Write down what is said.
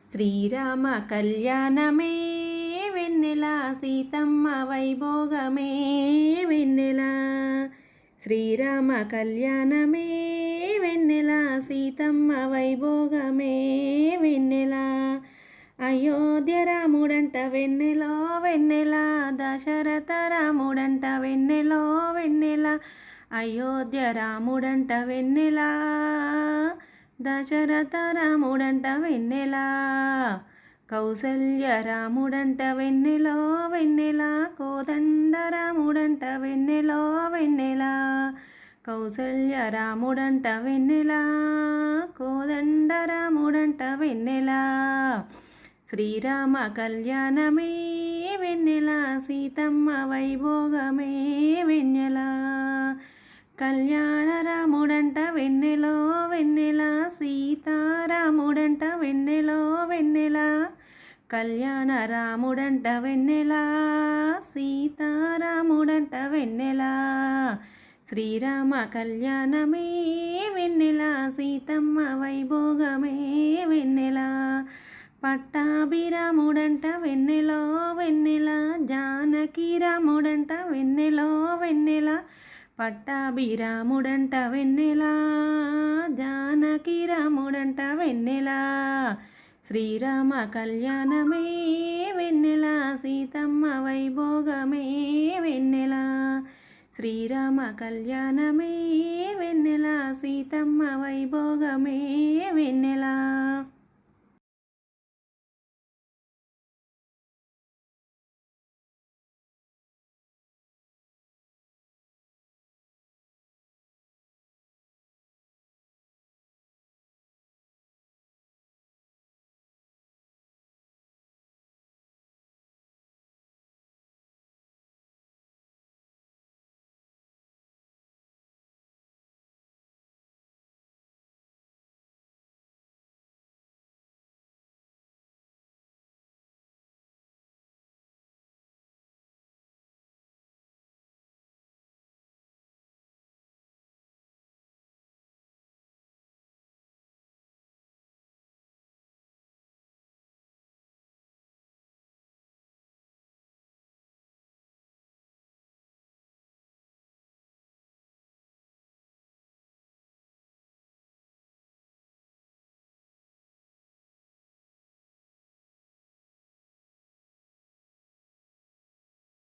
శ్రీరామ కళ్యాణమే వెన్నెల సీతమ్మ వైభోగమే వెన్నెల. శ్రీరామ కళ్యాణమే వెన్నెల సీతమ్మ వైభోగమే వెన్నెల. అయోధ్య రాముడంట వెన్నెలో వెన్నెల, దశరథ రాముడంట వెన్నెలో వెన్నెల. అయోధ్య రాముడంట వెన్నెల, దశరథ రాముడంట వెన్నెల. కౌసల్య రాముడంట వెన్నెలో వెన్నెల, కోదండ రాముడంట వెన్నెలో వెన్నెల. కౌసల్య రాముడంట వెన్నెల, కోదండ రాముడంట వెన్నెల. శ్రీరామ కళ్యాణమే వెన్నెల సీతమ్మ వైభోగమే వెన్నెల. కళ్యాణ రాముడంట వెన్నెలో వెన్నెల, సీతారాముడంట వెన్నెలో వెన్నెల. కళ్యాణ రాముడంట వెన్నెల, సీతారాముడంట వెన్నెల. శ్రీరామ కళ్యాణమే వెన్నెల సీతమ్మ వైభోగమే వెన్నెల. పట్టాభిరాముడంట వెన్నెలో వెన్నెల, జానకి రాముడంట వెన్నెలో వెన్నెల. పట్టాభిరాముడంట వెన్నెల, జానకి రాముడంట వెన్నెల. శ్రీరామ కళ్యాణమే వెన్నెల సీతమ్మ వైభోగమే వెన్నెల. శ్రీరామ కళ్యాణమే వెన్నెల సీతమ్మ వైభోగమే వెన్నెల.